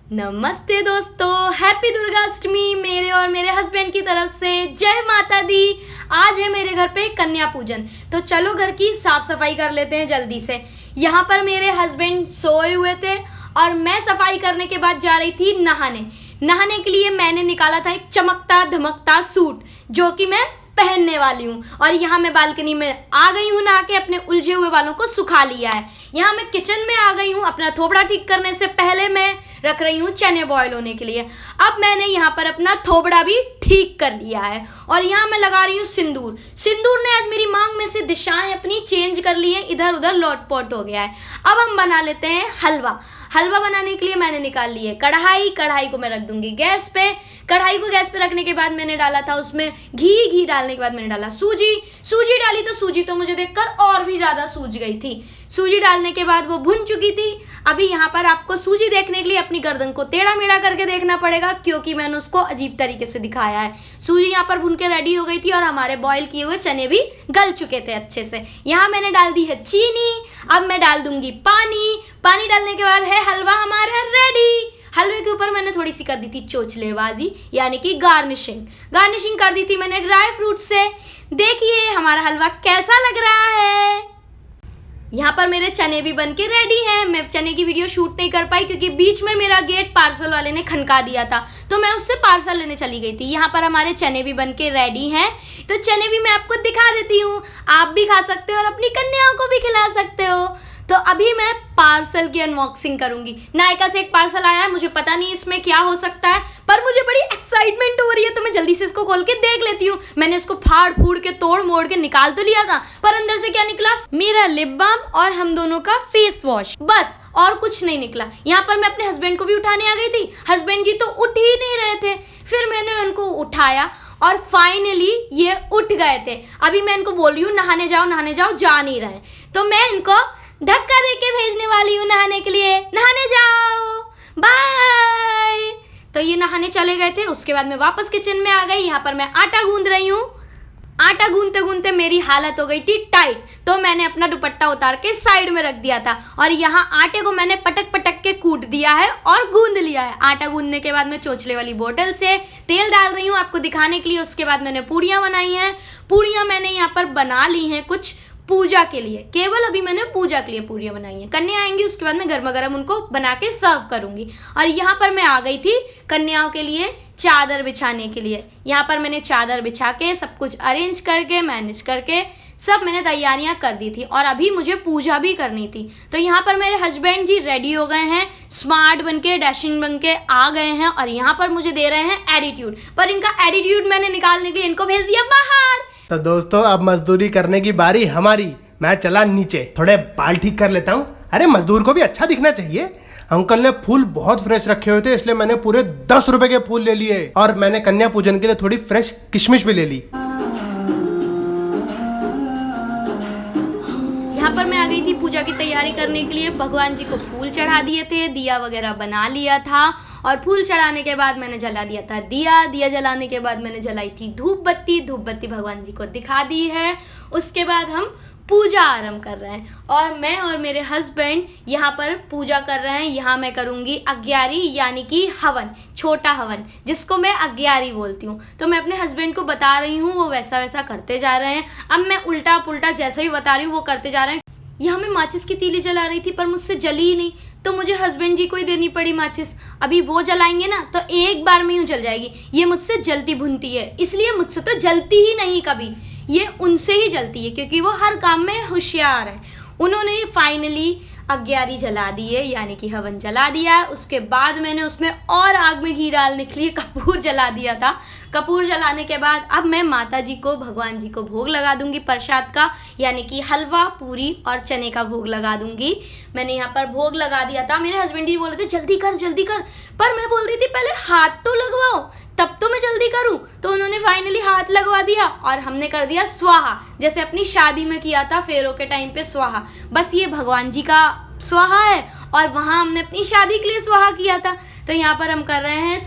नमस्ते दोस्तों, हैप्पी दुर्गाष्टमी मेरे और मेरे हस्बैंड की तरफ से। जय माता दी। आज है मेरे घर पे कन्या पूजन, तो चलो घर की साफ सफाई कर लेते हैं जल्दी से। यहाँ पर मेरे हस्बैंड सोए हुए थे और मैं सफाई करने के बाद जा रही थी नहाने के लिए। मैंने निकाला था एक चमकता धमकता सूट जो कि मैं पहनने वाली हूँ, और यहाँ मैं बालकनी में आ गई हूँ नहा के। अपने उलझे हुए बालों को सुखा लिया है। यहाँ मैं किचन में आ गई हूँ। अपना थोबड़ा ठीक करने से पहले मैं रख रही हूँ चने बॉयल होने के लिए। अब मैंने यहाँ पर अपना थोबड़ा भी ठीक कर लिया है और यहाँ मैं लगा रही हूँ सिंदूर ने आज मेरी मांग में से दिशाएं अपनी चेंज कर ली हैं, इधर उधर लौटपोट हो गया है। अब हम बना लेते हैं हलवा बनाने के लिए मैंने निकाल ली है कढ़ाई को मैं रख दूंगी गैस पे। कढ़ाई को गैस पे रखने के बाद मैंने डाला था उसमें घी डालने के बाद मैंने डाला सूजी डाली, तो सूजी तो मुझे देखकर और भी ज़्यादा सूज गई थी। सूजी डालने के बाद वो भुन चुकी थी। अभी यहाँ पर आपको सूजी देखने के लिए अपनी गर्दन को टेढ़ा मेढ़ा करके देखना पड़ेगा, क्योंकि मैंने उसको अजीब तरीके से दिखाया है। सूजी यहाँ पर भुन के रेडी हो गई थी और हमारे बॉईल किए हुए चने भी गल चुके थे अच्छे से। यहाँ मैंने डाल दी है चीनी। अब मैं डाल दूंगी पानी डालने के बाद है हलवा हमारा रेडी। हलवे के ऊपर मैंने थोड़ी सी कर दी थी चोचलेबाजी, यानी कि गार्निशिंग कर दी थी मैंने ड्राई फ्रूट से। देखिए हमारा हलवा कैसा लग रहा है। यहाँ पर मेरे चने भी बन के रेडी हैं। मैं चने की वीडियो शूट नहीं कर पाई क्योंकि बीच में मेरा गेट पार्सल वाले ने खनका दिया था, तो मैं उससे पार्सल लेने चली गई थी। यहाँ पर हमारे चने भी बन के रेडी हैं, तो चने भी मैं आपको दिखा देती हूँ। आप भी खा सकते हो और अपनी कन्याओं को भी खिला सकते हो। तो अभी मैं पार्सल की अनबॉक्सिंग करूंगी। नायका से एक पार्सल आया है, मुझे पता नहीं इसमें क्या हो सकता है, पर मुझे बड़ी एक्साइटमेंट हो रही है, तो मैं जल्दी से इसको खोल के देख लेती हूँ। मैंने इसको फाड़ फूड़ के तोड़ मोड़ के निकाल तो लिया था, पर अंदर से क्या निकला? मेरा लिप बाम और हम दोनों का फेस वॉश, बस और कुछ नहीं निकला। यहाँ पर मैं अपने हस्बैंड को भी उठाने आ गई थी। हस्बैंड जी तो उठ ही नहीं रहे थे। फिर मैंने उनको उठाया और फाइनली ये उठ गए थे। अभी मैं इनको बोल रही हूँ नहाने जाओ, जा नहीं रहे, तो मैं इनको धक्का देके भेजने वाली हूँ नहाने के लिए। नहाने जाओ, बाय। तो ये नहाने चले गए थे। उसके बाद मैं वापस किचन में आ गई। यहाँ पर मैं आटा गूंद रही हूँ। आटा गूंदते गूंदते मेरी हालत हो गई थी टाइट, तो मैंने अपना दुपट्टा उतार के साइड में रख दिया था और यहाँ आटे को मैंने पटक के कूट दिया है और गूंद लिया है। आटा गूंदने के बाद मैं चोंचले वाली बोतल से तेल डाल रही हूँ आपको दिखाने के लिए। उसके बाद मैंने पूड़ियाँ बनाई हैं। पूड़ियाँ मैंने यहाँ पर बना ली हैं कुछ पूजा के लिए, केवल अभी मैंने पूजा के लिए पूड़ियाँ बनाई हैं। कन्या आएंगी उसके बाद मैं गर्मा गर्म उनको बना के सर्व करूँगी। और यहाँ पर मैं आ गई थी कन्याओं के लिए चादर बिछाने के लिए। यहाँ पर मैंने चादर बिछा के सब कुछ अरेंज करके मैनेज करके सब मैंने तैयारियाँ कर दी थी, और अभी मुझे पूजा भी करनी थी। तो यहाँ पर मेरे हस्बैंड जी रेडी हो गए हैं, स्मार्ट बन के डैशिंग बन के आ गए हैं, और यहाँ पर मुझे दे रहे हैं एटीट्यूड। पर इनका एटीट्यूड मैंने निकालने के लिए इनको भेज दिया बाहर। तो दोस्तों अब मजदूरी करने की बारी हमारी। मैं चला नीचे थोड़े बाल ठीक कर लेता हूँ। अरे मजदूर को भी अच्छा दिखना चाहिए। अंकल ने फूल बहुत फ्रेश रखे हुए थे, इसलिए मैंने पूरे 10 रुपए के फूल ले लिए, और मैंने कन्या पूजन के लिए थोड़ी फ्रेश किशमिश भी ले ली। यहाँ पर मैं आ गई थी पूजा की तैयारी करने के लिए। भगवान जी को फूल चढ़ा दिए थे, दिया वगैरह बना लिया था, और फूल चढ़ाने के बाद मैंने जला दिया था दिया जलाने के बाद मैंने जलाई थी धूप बत्ती भगवान जी को दिखा दी है। उसके बाद हम पूजा आरंभ कर रहे हैं, और मैं और मेरे हस्बैंड यहाँ पर पूजा कर रहे हैं। यहाँ मैं करूँगी अग्यारी, यानी कि हवन, छोटा हवन, जिसको मैं अग्यारी बोलती हूँ। तो मैं अपने हस्बैंड को बता रही हूँ, वो वैसा करते जा रहे हैं। अब मैं उल्टा पुल्टा जैसे भी बता रही हूँ वो करते जा रहे हैं। यहाँ मैं माचिस की तीली जला रही थी, पर मुझसे जली ही नहीं, तो मुझे हस्बैंड जी को ही देनी पड़ी माचिस। अभी वो जलाएंगे ना तो एक बार में यूँ जल जाएगी। ये मुझसे जलती भुनती है, इसलिए मुझसे तो जलती ही नहीं कभी, ये उनसे ही जलती है, क्योंकि वो हर काम में होशियार है। उन्होंने फाइनली अग्यारी जला दी है, यानी कि हवन जला दिया है। उसके बाद मैंने उसमें और आग में घी डालने के लिए कपूर जला दिया था। कपूर जलाने के बाद अब मैं माता जी को, भगवान जी को भोग लगा दूंगी प्रसाद का, यानी कि हलवा, पूरी और चने का भोग लगा दूंगी। मैंने यहाँ पर भोग लगा दिया था। मेरे हस्बैंड जी बोल रहे थे जल्दी कर, पर मैं बोल रही थी पहले हाथ तो लगवाओ तब तो मैं जल्दी करूं। तो उन्होंने फाइनली हाथ लगवा दिया और हमने कर दिया स्वाहा, जैसे अपनी शादी में किया था फेरों के टाइम पे स्वाहा। बस ये भगवान जी का स्वाहा है, और वहाँ हमने अपनी शादी के लिए स्वाहा किया था। तो यहाँ पर हम कर रहे हैं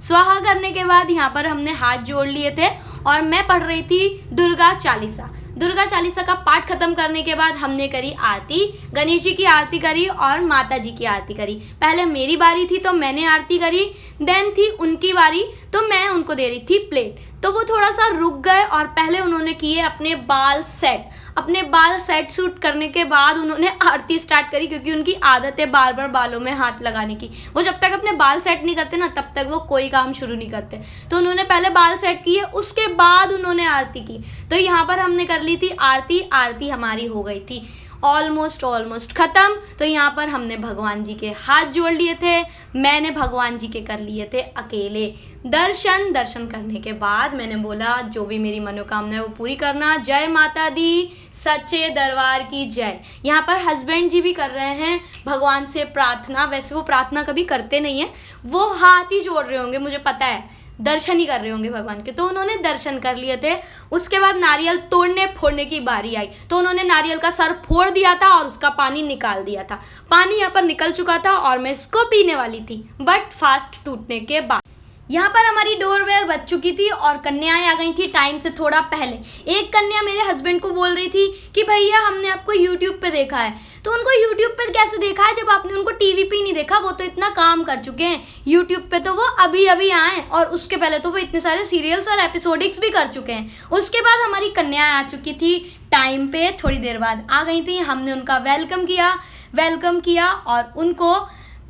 स्वाहा करने के बाद यहाँ पर हमने हाथ जोड़ लिए थे, और मैं पढ़ रही थी दुर्गा चालीसा। दुर्गा चालीसा का पाठ खत्म करने के बाद हमने करी आरती, गणेश जी की आरती करी और माता जी की आरती करी। पहले मेरी बारी थी तो मैंने आरती करी, देन थी उनकी बारी तो मैं उनको दे रही थी प्लेट। तो वो थोड़ा सा रुक गए और पहले उन्होंने किए अपने बाल सेट। अपने बाल सेट सूट करने के बाद उन्होंने आरती स्टार्ट करी, क्योंकि उनकी आदत है बार बार बालों में हाथ लगाने की। वो जब तक अपने बाल सेट नहीं करते ना तब तक वो कोई काम शुरू नहीं करते। तो उन्होंने पहले बाल सेट किए, उसके बाद उन्होंने आरती की। तो यहाँ पर हमने कर ली थी आरती। आरती हमारी हो गई थी ऑलमोस्ट ख़त्म। तो यहाँ पर हमने भगवान जी के हाथ जोड़ लिए थे, मैंने भगवान जी के कर लिए थे अकेले दर्शन करने के बाद मैंने बोला जो भी मेरी मनोकामना है वो पूरी करना। जय माता दी, सच्चे दरबार की जय। यहाँ पर हस्बैंड जी भी कर रहे हैं भगवान से प्रार्थना। वैसे वो प्रार्थना कभी करते नहीं है, वो हाथ ही जोड़ रहे होंगे, मुझे पता है, दर्शन ही कर रहे होंगे भगवान के। तो उन्होंने दर्शन कर लिए थे। उसके बाद नारियल तोड़ने फोड़ने की बारी आई तो उन्होंने नारियल का सर फोड़ दिया था और उसका पानी निकाल दिया था। पानी यहाँ पर निकल चुका था और मैं इसको पीने वाली थी, बट फास्ट टूटने के बाद। यहाँ पर हमारी डोरबेल बज चुकी थी और कन्याएं आ गई थी टाइम से थोड़ा पहले। एक कन्या मेरे हस्बैंड को बोल रही थी कि भैया हमने आपको यूट्यूब पे देखा है। तो उनको यूट्यूब पे कैसे देखा है जब आपने उनको टीवी पे ही नहीं देखा? वो तो इतना काम कर चुके हैं यूट्यूब पे, तो वो अभी अभी आए और उसके पहले तो वो इतने सारे सीरियल्स और एपिसोडिक्स भी कर चुके हैं। उसके बाद हमारी कन्याएं आ चुकी थी टाइम पे, थोड़ी देर बाद आ गई थी। हमने उनका वेलकम किया और उनको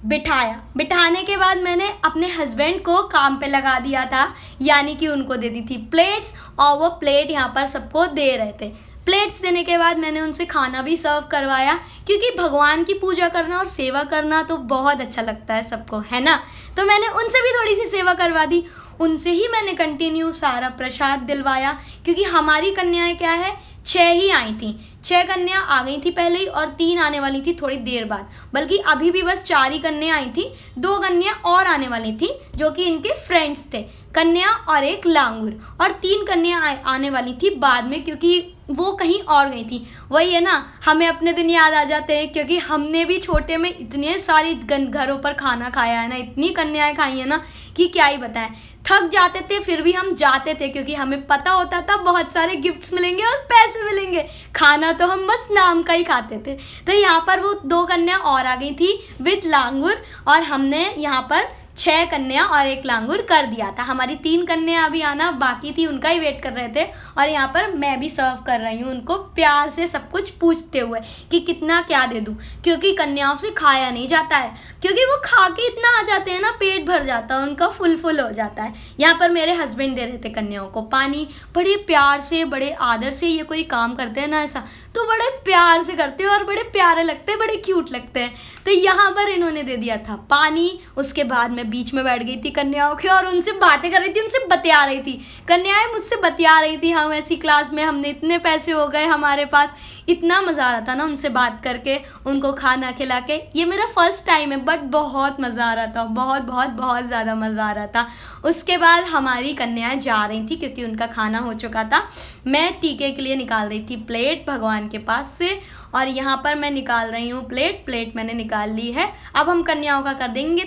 बिठाने के बाद मैंने अपने हस्बैंड को काम पे लगा दिया था, यानी कि उनको दे दी थी प्लेट्स और वो प्लेट यहाँ पर सबको दे रहे थे। प्लेट्स देने के बाद मैंने उनसे खाना भी सर्व करवाया, क्योंकि भगवान की पूजा करना और सेवा करना तो बहुत अच्छा लगता है सबको, है ना। तो मैंने उनसे भी थोड़ी सी सेवा करवा दी। उनसे ही मैंने कंटिन्यू सारा प्रसाद दिलवाया, क्योंकि हमारी कन्याएं क्या है 6 ही आई थी। 6 कन्या आ गई थी पहले ही और 3 आने वाली थी थोड़ी देर बाद, बल्कि अभी भी बस 4 ही कन्या आई थी। 2 कन्या और आने वाली थी जो कि इनके फ्रेंड्स थे, कन्या और एक लांगूर, और 3 कन्या आने वाली थी बाद में, क्योंकि वो कहीं और गई थी। वही है ना, हमें अपने दिन याद आ जाते हैं, क्योंकि हमने भी छोटे में इतने सारी घरों पर खाना खाया है ना, इतनी कन्याएं खाई है ना कि क्या ही बताएं। थक जाते थे फिर भी हम जाते थे, क्योंकि हमें पता होता था बहुत सारे गिफ्ट्स मिलेंगे और पैसे मिलेंगे। खाना तो हम बस नाम का ही खाते थे। तो यहाँ पर वो 2 कन्या और आ गई थी विद लांगूर, और हमने यहाँ पर 6 कन्या और 1 लांगूर कर दिया था। हमारी 3 कन्या अभी आना बाकी थी, उनका ही वेट कर रहे थे। और यहाँ पर मैं भी सर्व कर रही हूँ उनको, प्यार से सब कुछ पूछते हुए कि कितना क्या दे दूँ, क्योंकि कन्याओं से खाया नहीं जाता है, क्योंकि वो खा के इतना आ जाते हैं ना, पेट भर जाता है उनका, फुल हो जाता है। यहाँ पर मेरे हस्बैंड दे रहे थे कन्याओं को पानी, बड़े प्यार से बड़े आदर से। ये कोई काम करते हैं ना ऐसा, तो बड़े प्यार से करते हैं और बड़े प्यारे लगते हैं, बड़े क्यूट लगते हैं। तो यहाँ पर इन्होंने दे दिया था पानी। उसके बाद मैं बीच में बैठ गई थी कन्याओं के और उनसे बातें कर रही थी, उनसे बतिया रही थी। कन्याएं मुझसे बतिया रही थी, हम ऐसी क्लास में, हमने इतने पैसे हो गए हमारे पास, इतना मज़ा आ रहा था ना उनसे बात करके, उनको खाना खिला के। ये मेरा फर्स्ट टाइम है, बट बहुत मज़ा आ रहा था, बहुत ज़्यादा मज़ा आ रहा था। उसके बाद हमारी कन्याएं जा रही थी, क्योंकि उनका खाना हो चुका था। मैं टीके के लिए निकाल रही थी प्लेट भगवान के पास से, और यहाँ पर मैं निकाल रही हूँ प्लेट मैंने निकाल ली है। अब हम कन्याओं का कर देंगे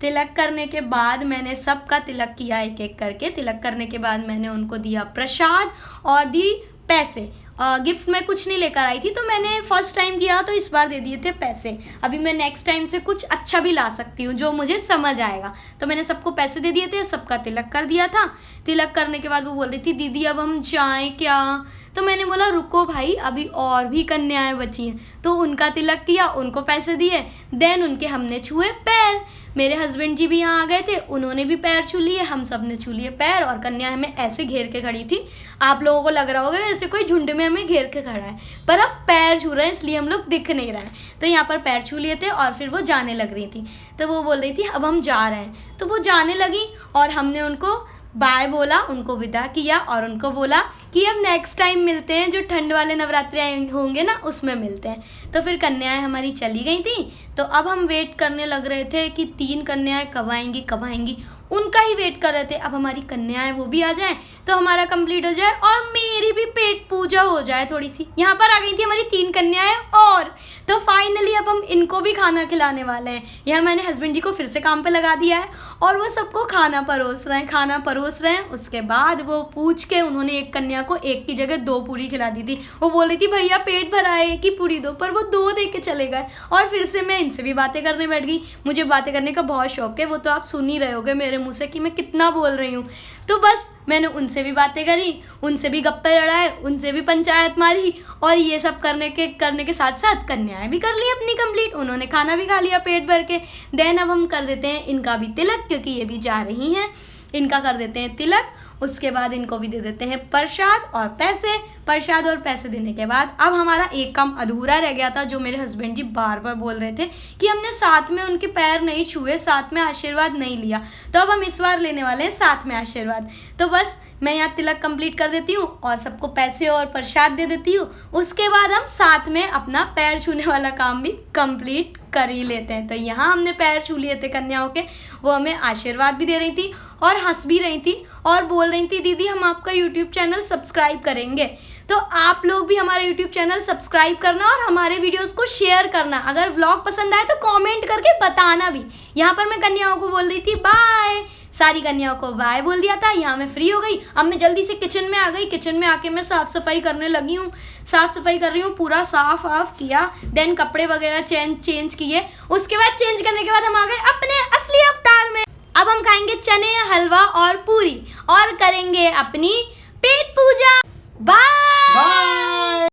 तिलक करने के बाद मैंने सबका तिलक किया एक एक करके। तिलक करने के बाद मैंने उनको दिया प्रसाद और दी पैसे। गिफ्ट में कुछ नहीं लेकर आई थी, तो मैंने फर्स्ट टाइम किया तो इस बार दे दिए थे पैसे। अभी मैं नेक्स्ट टाइम से कुछ अच्छा भी ला सकती हूँ जो मुझे समझ आएगा। तो मैंने सबको पैसे दे दिए थे, सबका तिलक कर दिया था। तिलक करने के बाद वो बोल रही थी दीदी अब हम जाएं क्या? तो मैंने बोला रुको भाई, अभी और भी कन्याएं बची हैं। तो उनका तिलक किया, उनको पैसे दिए, देन उनके हमने छुए पैर। मेरे हस्बैंड जी भी यहाँ आ गए थे, उन्होंने भी पैर छू लिए, हम सब ने छू लिए पैर। और कन्या हमें ऐसे घेर के खड़ी थी, आप लोगों को लग रहा होगा जैसे कोई झुंड में हमें घेर के खड़ा है, पर अब पैर छू रहे हैं इसलिए हम लोग दिख नहीं रहे हैं। तो यहाँ पर पैर छू लिए थे और फिर वो जाने लग रही थी। तो वो बोल रही थी अब हम जा रहे हैं, तो वो जाने लगी और हमने उनको बाय बोला, उनको विदा किया और उनको बोला कि अब नेक्स्ट टाइम मिलते हैं, जो ठंड वाले नवरात्रि होंगे ना उसमें मिलते हैं। तो फिर कन्याएं हमारी चली गई थी। तो अब हम वेट करने लग रहे थे कि 3 कन्याएं कब आएंगी, उनका ही वेट कर रहे थे। अब हमारी कन्याएं वो भी आ जाएं तो हमारा कंप्लीट हो जाए और मेरी भी पेट पूजा हो जाए थोड़ी सी। यहाँ पर आ गई थी हमारी 3 कन्याएं और तो फाइनली अब हम इनको भी खाना खिलाने वाले हैं। यहाँ मैंने हस्बैंड जी को फिर से काम पे लगा दिया है और वो सबको खाना परोस रहे हैं। उसके बाद वो पूछ के उन्होंने एक कन्या को 1 की जगह 2 पूरी खिला दी थी। वो बोल रही थी भैया पेट भरा है 1 ही पूरी दो, पर वो 2 दे के चले गए। और फिर से मैं इनसे भी बातें करने बैठ गई। मुझे बातें करने का बहुत शौक है, वो तो आप सुन ही रहे होगे मेरे मुँह से कि मैं कितना बोल रही हूँ। तो बस मैंने उनसे भी बातें करी, उनसे भी गप्पे लड़ाए, उनसे भी पंचायत मारी और ये सब करने के साथ साथ कन्याएं भी कर ली अपनी कंप्लीट। उन्होंने खाना भी खा लिया पेट भर के। देन अब हम कर देते हैं इनका भी तिलक, क्योंकि ये भी जा रही हैं। इनका कर देते हैं तिलक, उसके बाद इनको भी दे देते हैं प्रसाद और पैसे देने के बाद अब हमारा एक काम अधूरा रह गया था, जो मेरे हस्बैंड जी बार बार बोल रहे थे कि हमने साथ में उनके पैर नहीं छुए, साथ में आशीर्वाद नहीं लिया। तो अब हम इस बार लेने वाले हैं साथ में आशीर्वाद। तो बस मैं यहाँ तिलक कंप्लीट कर देती हूँ और सबको पैसे और प्रसाद दे देती हूँ। उसके बाद हम साथ में अपना पैर छूने वाला काम भी कंप्लीट कर ही लेते हैं। तो यहाँ हमने पैर छू लिए थे कन्याओं के, वो हमें आशीर्वाद भी दे रही थी और हंस भी रही थी और बोल रही थी दीदी हम आपका यूट्यूब चैनल सब्सक्राइब करेंगे। तो आप लोग भी हमारा यूट्यूब चैनल सब्सक्राइब करना और हमारे वीडियोस को शेयर करना। अगर व्लॉग पसंद आए तो कमेंट करके बताना भी। यहाँ पर मैं कन्याओं को बोल रही थी बाय, सारी कन्याओं को बाय बोल दिया था। यहाँ मैं फ्री हो गई। अब मैं जल्दी से किचन में आ गई। किचन में आके मैं साफ़ सफाई करने लगी हूँ, साफ़ सफाई कर रही हूँ, पूरा साफ किया। देन कपड़े वगैरह चेंज किए। उसके बाद चेंज करने के बाद हम आ गए अपने असली अवतार में। अब हम खाएंगे चने, हलवा और पूरी और करेंगे अपनी पेट पूजा। बाय।